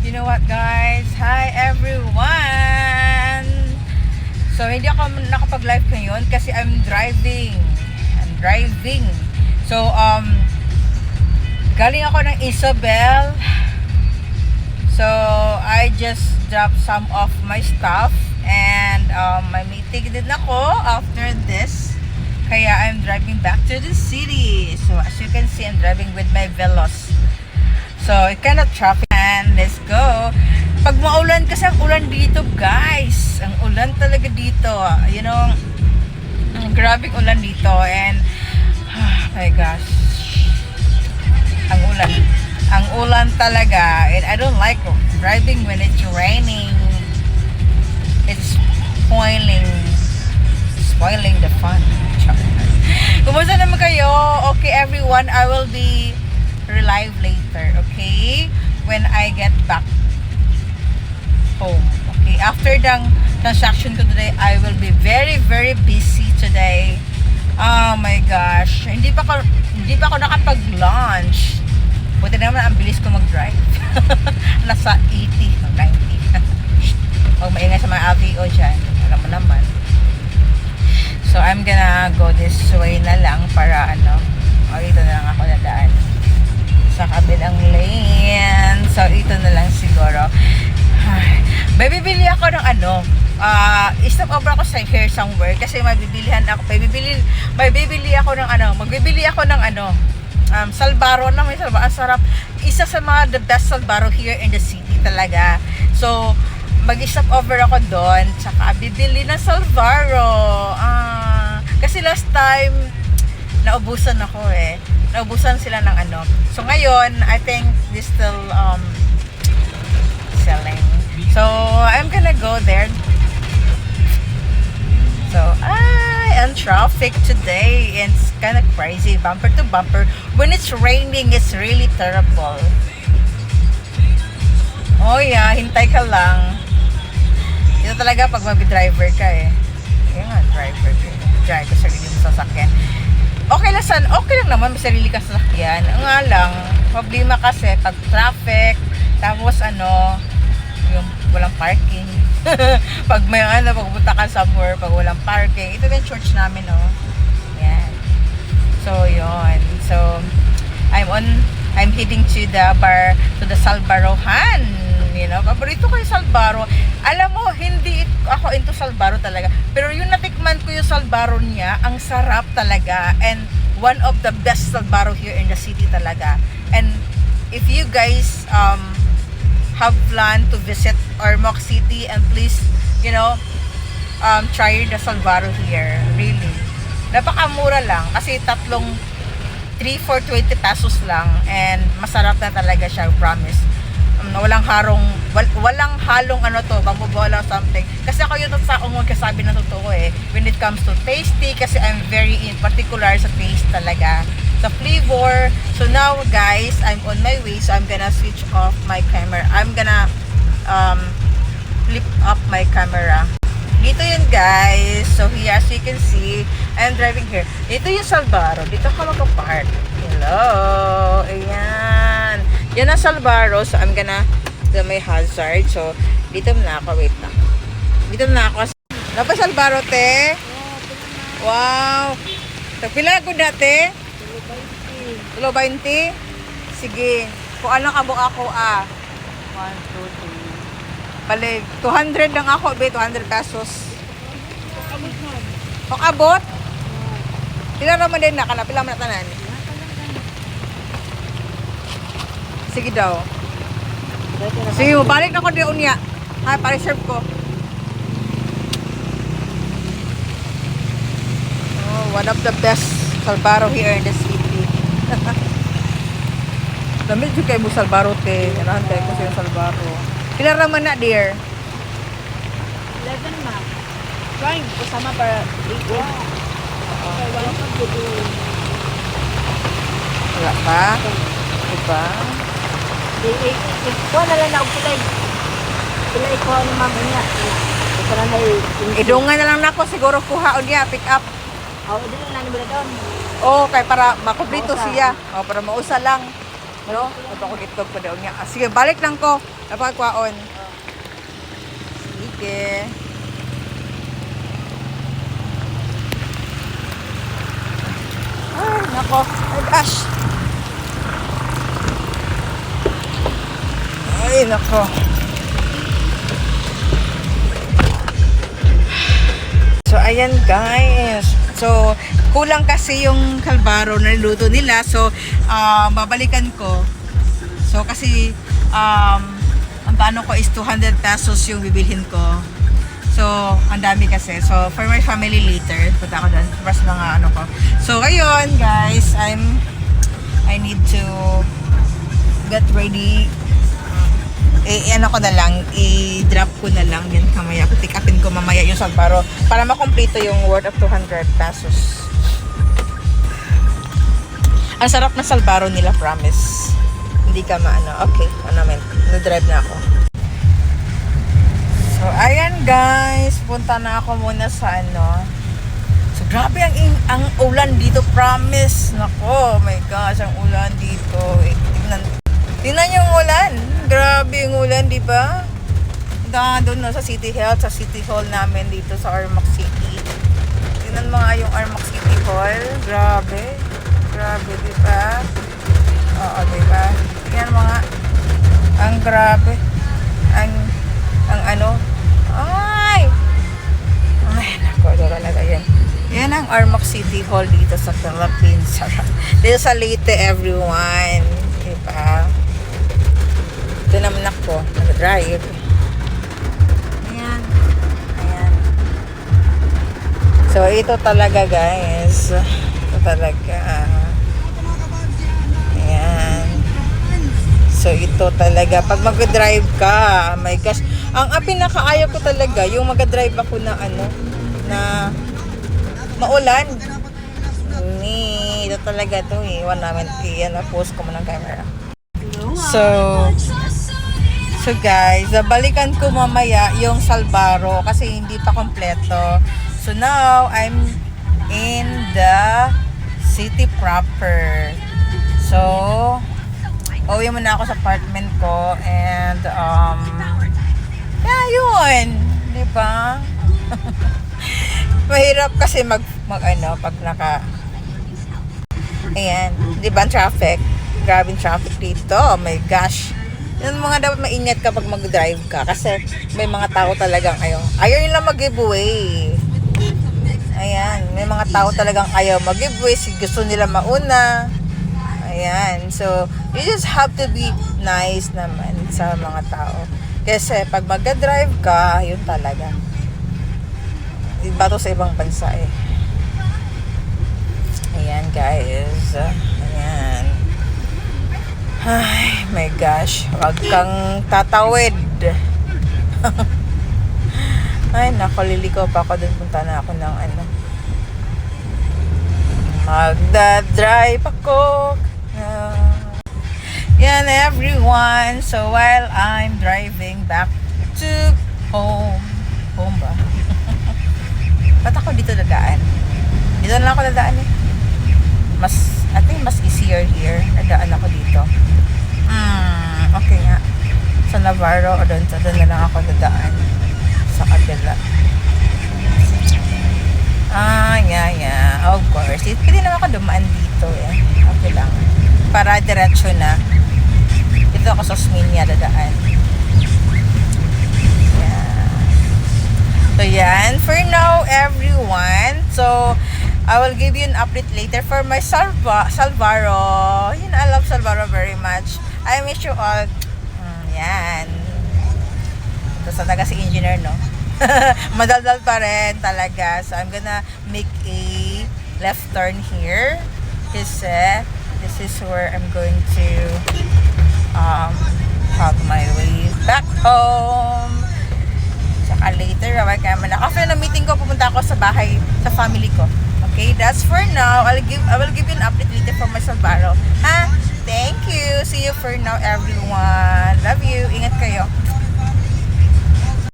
You know what, guys? Hi everyone! So hindi ako nakapag-live ngayon kasi I'm driving. So galing ako ng Isabel. So I just dropped some of my stuff and may meeting din ako after this. Kaya I'm driving back to the city. So as you can see, I'm driving with my Veloz. So it kind of traffic. And let's go. Pag maulan kasi ang ulan dito, guys. Ang ulan talaga dito. You know, ang grabing ulan dito. And oh my gosh. Ang ulan. Ang ulan talaga. And I don't like driving when it's raining. It's spoiling the fun. Kumusta naman kayo? Okay everyone, I will be live later, okay? When I get back home, okay? After the transaction ko today, I will be very busy today. Oh my gosh, hindi pa ako nakapag-lunch. Buti naman ang bilis ko mag-drive. Nasa 80 o 90. Huwag maingay sa mga LTO dyan, alam mo naman. So I'm gonna go this way na lang para dito na lang ako nadaan sa kabilang lane. So ito na lang siguro. May bibili ako ng stop over ako sa here somewhere kasi magbibili ako ng salbaro na may salbaro. Ang sarap. Isa sa mga the best salbaro here in the city talaga. So mag-stop over ako doon tsaka bibili ng salbaro. Kasi last time naubusan ako naubusan sila ng So ngayon, I think this still selling. So I'm gonna go there. So and traffic today, it's kind of crazy, bumper to bumper. When it's raining, it's really terrible. Oh yeah, hintay ka lang. Ito talaga pag mag-driver ka Kaya nga, driver ka. Drive ka sarili mo sasakyan. Okay lang naman, may sarili kang sasakyan. Nga lang, problema kasi pag traffic, tapos yung walang parking. Pag may pagpunta ka somewhere, pag walang parking. Ito yung church namin, Yan. So, yun. So, I'm heading to the Salbarohan. You know, paborito ko yung salbaro. Alam mo, hindi ako into salbaro talaga. Pero yung natikman ko yung salbaro niya, ang sarap talaga. And one of the best salbaro here in the city talaga. And if you guys have plan to visit Ormoc City, and please, try the salbaro here. Really. Napakamura lang. Kasi 3 for 20 pesos lang. And masarap na talaga siya, promise. Walang halong bambobola or something. Kasi ako yung sa akong magkasabi na totoo when it comes to tasty, kasi I'm very particular sa taste talaga, sa flavor. So now guys, I'm on my way, so I'm gonna switch off my camera. I'm gonna flip up my camera. Dito yun guys. So here, as you can see, I'm driving here. Dito yung Salbaro. Dito ako magka-park. Hello. Ayan. Yan ang Salbaro. So I'm gonna do my hazard. So dito na ako. Wait lang. Dito na ako. Napa Salbaro te? Wow. Tagpila ko dati? 20. Sige. Kung ano kabuk ako 1, 2, 3. Balik, 200 lang ako, 200 pesos. Pakabot? Pila naman din na, pila man tanan. Sige daw. Sige, balik na ko di unya. Pa-reserve ko. Oh, one of the best salbaro here in the city. Damit juga ibu salbaro te. Nantay ko sa salbaro. Pila raman na, dear? 11 ma. Trying kasama para 8. Wala pa? Diba? Ikaw na lang na og pilay. Pilay ko ni mama niya. Ito na Idungan na lang nako siguro kuha o niya, pick up. Dili lang ni doon. Oh, kay para makumpleto siya. Oh, para mausa lang. No? Ito ko gitkog ko daw niya. Ah, sige, balik lang ko. Dapat kwaon. Sige. Ay, nako. Ay, gosh. Ay, nako. So, ayan guys. So, kulang kasi yung kalbaro na niluto nila. So, babalikan ko. So, kasi, ang paano ko is 200 pesos yung bibilhin ko. So, ang dami kasi. So, for my family later, punta ako doon. Para sa mga ano ko. So, ngayon, guys, I need to get ready. Ano ko na lang, i-drop ko na lang yan kamaya. Pick upin ko mamaya yung salbaro para makomplito yung worth of 200 pesos. Ang sarap na salbaro nila, promise. Hindi ka maano. Okay, na-drive na ako. So, ayan guys, punta na ako muna sa ano. So, grabe ang ulan dito, promise. Nako, oh my gosh, ang ulan dito. Tingnan yung ulan. Grabe yung ulan, di ba? Doon no, sa City Health, sa City Hall namin dito sa Armac City. Tingnan mo nga yung Armac City Hall. Grabe. Grabe, di ba? Oo, di ba? Tingnan mo nga. Ang grabe. Ang ano. Ay! Ay, nako, talaga yan. Yan ang Armac City Hall dito sa Philippines. Dito sa Leyte, everyone. Di ba? Ito naman ako, nag-drive. Ayan. Ayan. So, ito talaga guys. Ito talaga. Ayan. So, ito talaga. Pag mag-drive ka, oh my gosh. Ang pinakaayaw ko talaga, yung mag-drive ako na ano, na maulan. Ito talaga to eh. Iwan namin. Iyan, post ko muna ng camera. So guys, balikan ko mamaya yung salbaro kasi hindi pa kompleto. So now, I'm in the city proper. So, uwi muna ako sa apartment ko and yeah, yun. Di ba? Mahirap kasi pag ayan, di ba ang traffic? Grabe yung traffic dito. Oh my gosh. Yung mga dapat maingat kapag mag-drive ka kasi may mga tao talagang ayaw nila mag-giveaway. Ayan, may mga tao talagang ayaw mag-giveaway, gusto nila mauna. Ayan, so you just have to be nice naman sa mga tao. Kasi pag mag-drive ka, yun talaga. Iba to sa ibang bansa eh. Ayan guys. Ayan. Ay, my gosh. Huwag kang tatawid. Ay, nakaliligo pa ako dun. Punta na ako ng ano. Magdadrive ako. Yan, everyone. So, while I'm driving back to home. Home ba? Ba't ako dito dadaan? Dito na lang ako dadaan eh. I think mas easier here. Nadaan ako dito. Okay nga. Sa Navarro o doon na lang ako dadaan. Sa kabila. Yeah. Of course. Pwede naman ako dumaan dito eh. Okay lang. Para diretso na. Dito ako sa Sminia dadaan. Yeah. So yan. For now, everyone. So, I will give you an update later for my Salvaro. You know, I love Salvaro very much. I miss you all. Yan. Ito sa taga si engineer, no? Madaldal pa rin talaga. So, I'm gonna make a left turn here. Kasi, this is where I'm going to have my way back home. Saka later, after na meeting ko, pupunta ako sa bahay, sa family ko. Okay, that's for now. I will give you an update later from my Salvaro. Ha? Thank you. See you for now, everyone. Love you. Ingat kayo.